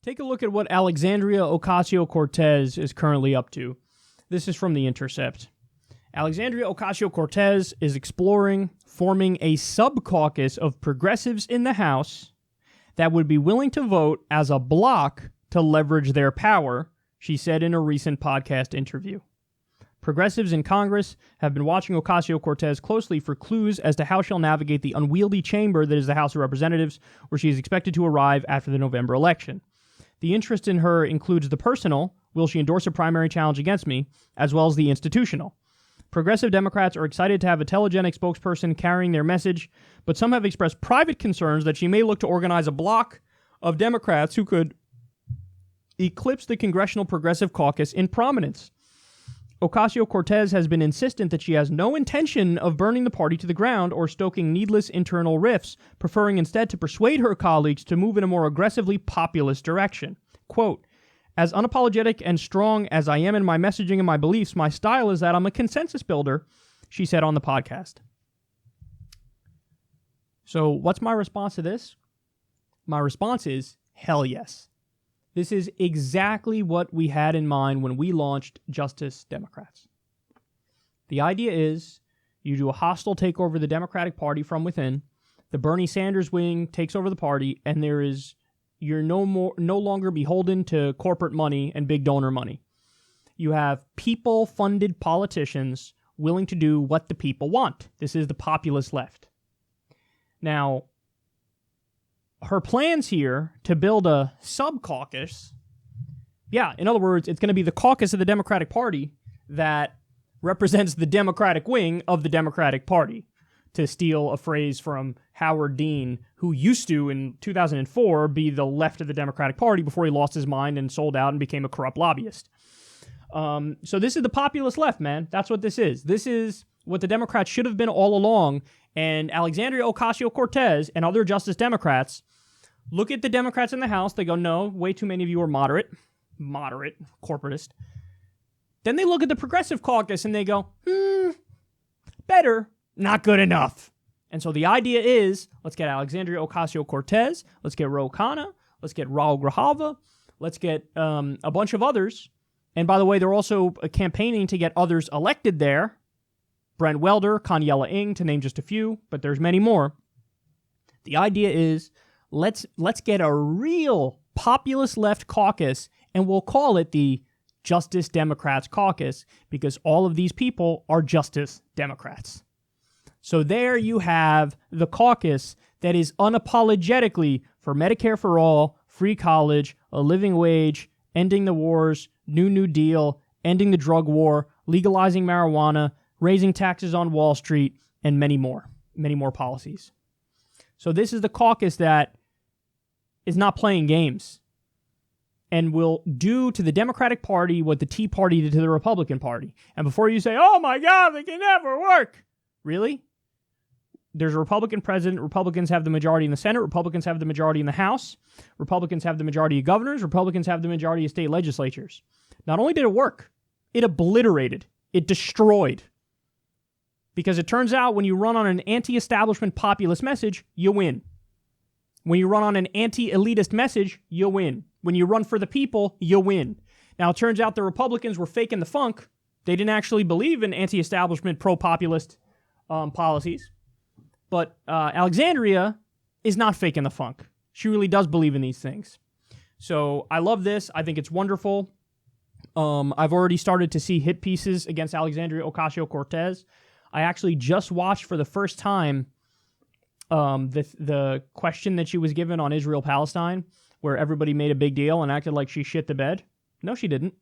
Take a look at what Alexandria Ocasio-Cortez is currently up to. This is from The Intercept. Alexandria Ocasio-Cortez is exploring forming a sub-caucus of progressives in the House that would be willing to vote as a bloc to leverage their power, she said in a recent podcast interview. Progressives in Congress have been watching Ocasio-Cortez closely for clues as to how she'll navigate the unwieldy chamber that is the House of Representatives, where she is expected to arrive after the November election. The interest in her includes the personal, will she endorse a primary challenge against me, as well as the institutional. Progressive Democrats are excited to have a telegenic spokesperson carrying their message, but some have expressed private concerns that she may look to organize a bloc of Democrats who could eclipse the Congressional Progressive Caucus in prominence. Ocasio-Cortez has been insistent that she has no intention of burning the party to the ground or stoking needless internal rifts, preferring instead to persuade her colleagues to move in a more aggressively populist direction. Quote, "As unapologetic and strong as I am in my messaging and my beliefs, my style is that I'm a consensus builder," she said on the podcast. So what's my response to this? My response is, hell yes. This is exactly what we had in mind when we launched Justice Democrats. The idea is you do a hostile takeover of the Democratic Party from within, the Bernie Sanders wing takes over the party, and you're no longer beholden to corporate money and big donor money. You have people-funded politicians willing to do what the people want. This is the populist left. Now, her plans here to build a sub-caucus, in other words, it's going to be the caucus of the Democratic Party that represents the Democratic wing of the Democratic Party, to steal a phrase from Howard Dean, who used to, in 2004, be the left of the Democratic Party before he lost his mind and sold out and became a corrupt lobbyist. So this is the populist left, man. That's what this is. This is what the Democrats should have been all along, and Alexandria Ocasio-Cortez and other Justice Democrats look at the Democrats in the House. They go, no, way too many of you are moderate, corporatist. Then they look at the Progressive Caucus and they go, better, not good enough. And so the idea is, let's get Alexandria Ocasio-Cortez, let's get Ro Khanna, let's get Raul Grijalva, let's get a bunch of others. And by the way, they're also campaigning to get others elected there. Brent Welder, Kanyella Ng, to name just a few, but there's many more. The idea is, let's get a real populist left caucus, and we'll call it the Justice Democrats Caucus, because all of these people are Justice Democrats. So there you have the caucus that is unapologetically for Medicare for all, free college, a living wage, ending the wars, New Deal, ending the drug war, legalizing marijuana, raising taxes on Wall Street, and many more policies. So this is the caucus that is not playing games and will do to the Democratic Party what the Tea Party did to the Republican Party. And before you say, oh my God, they can never work. Really? There's a Republican president. Republicans have the majority in the Senate. Republicans have the majority in the House. Republicans have the majority of governors. Republicans have the majority of state legislatures. Not only did it work, it obliterated. It destroyed. Because it turns out when you run on an anti-establishment populist message, you win. When you run on an anti-elitist message, you win. When you run for the people, you win. Now, it turns out the Republicans were faking the funk. They didn't actually believe in anti-establishment, pro-populist policies. But Alexandria is not faking the funk. She really does believe in these things. So I love this. I think it's wonderful. I've already started to see hit pieces against Alexandria Ocasio-Cortez. I actually just watched for the first time the question that she was given on Israel-Palestine, where everybody made a big deal and acted like she shit the bed. No, she didn't.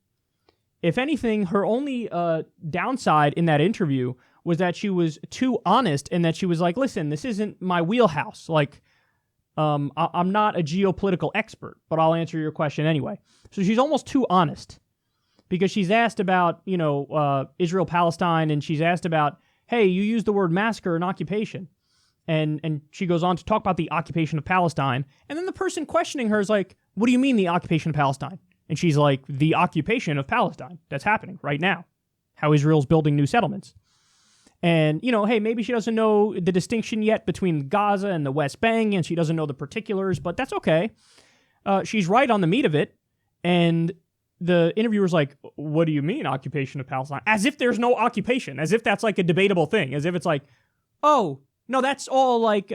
If anything, her only downside in that interview was that she was too honest, and that she was like, listen, this isn't my wheelhouse. Like, I'm not a geopolitical expert, but I'll answer your question anyway. So she's almost too honest, because she's asked about, Israel-Palestine, and she's asked about, hey, you used the word massacre and occupation. And she goes on to talk about the occupation of Palestine. And then the person questioning her is like, what do you mean the occupation of Palestine? And she's like, the occupation of Palestine that's happening right now. How Israel's building new settlements. And, hey, maybe she doesn't know the distinction yet between Gaza and the West Bank, and she doesn't know the particulars, but that's okay. she's right on the meat of it. And the interviewer's like, what do you mean, occupation of Palestine? As if there's no occupation, as if that's like a debatable thing, as if it's like, oh, no, that's all like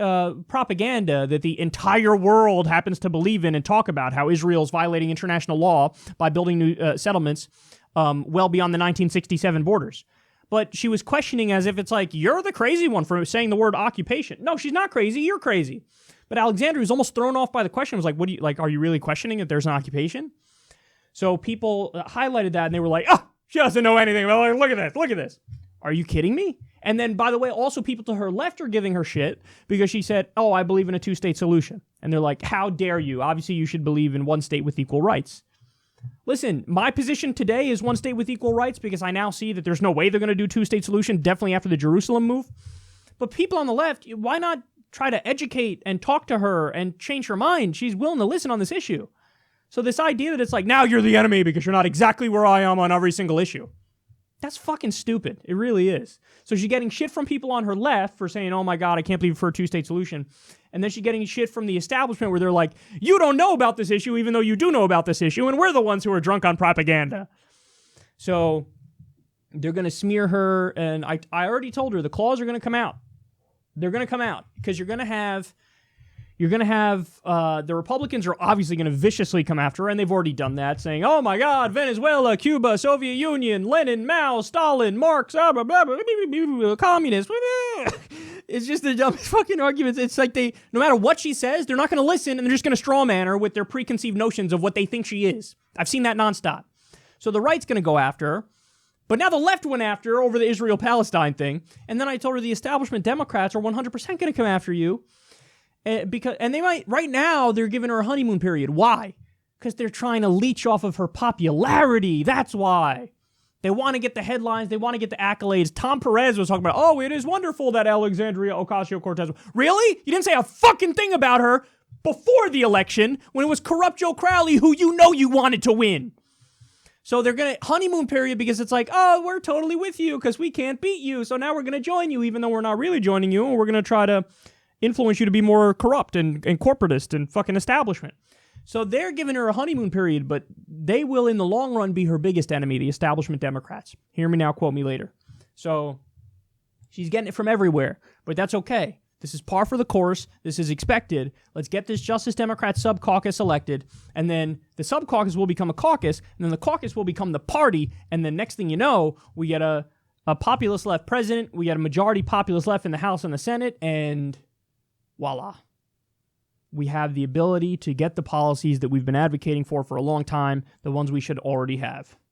propaganda that the entire world happens to believe in and talk about, how Israel's violating international law by building new settlements well beyond the 1967 borders. But she was questioning as if it's like, you're the crazy one for saying the word occupation. No, she's not crazy. You're crazy. But Alexandria was almost thrown off by the question. Was like, what do you like? Are you really questioning if there's an occupation? So people highlighted that and they were like, oh, she doesn't know anything about it. Look at this. Look at this. Are you kidding me? And then, by the way, also people to her left are giving her shit because she said, oh, I believe in a two-state solution. And they're like, how dare you? Obviously, you should believe in one state with equal rights. Listen, my position today is one state with equal rights because I now see that there's no way they're going to do two-state solution, definitely after the Jerusalem move. But people on the left, why not try to educate and talk to her and change her mind? She's willing to listen on this issue. So this idea that it's like, now you're the enemy because you're not exactly where I am on every single issue. That's fucking stupid. It really is. So she's getting shit from people on her left for saying, oh my God, I can't believe for a two-state solution. And then she's getting shit from the establishment where they're like, you don't know about this issue even though you do know about this issue, and we're the ones who are drunk on propaganda. So they're going to smear her, and I already told her the claws are going to come out. They're going to come out because you're going to have the Republicans are obviously going to viciously come after her, and they've already done that, saying, oh my God, Venezuela, Cuba, Soviet Union, Lenin, Mao, Stalin, Marx, blah, blah, blah, blah, blah, communists. It's just the dumbest fucking arguments. It's like no matter what she says, they're not going to listen, and they're just going to straw man her with their preconceived notions of what they think she is. I've seen that nonstop. So the right's going to go after her. But now the left went after her over the Israel-Palestine thing, and then I told her the establishment Democrats are 100% going to come after you. And they might, right now, they're giving her a honeymoon period. Why? Because they're trying to leech off of her popularity. That's why. They want to get the headlines. They want to get the accolades. Tom Perez was talking about, oh, it is wonderful that Alexandria Ocasio-Cortez. Really? You didn't say a fucking thing about her before the election when it was corrupt Joe Crowley, who you know you wanted to win. So they're going to honeymoon period because it's like, oh, we're totally with you because we can't beat you. So now we're going to join you even though we're not really joining you. And we're going to try to influence you to be more corrupt and corporatist and fucking establishment. So they're giving her a honeymoon period, but they will in the long run be her biggest enemy, the establishment Democrats. Hear me now, quote me later. So she's getting it from everywhere, but that's okay. This is par for the course. This is expected. Let's get this Justice Democrat sub-caucus elected, and then the sub-caucus will become a caucus, and then the caucus will become the party, and then next thing you know, we get a populist left president, we get a majority populist left in the House and the Senate, and voila. We have the ability to get the policies that we've been advocating for a long time, the ones we should already have.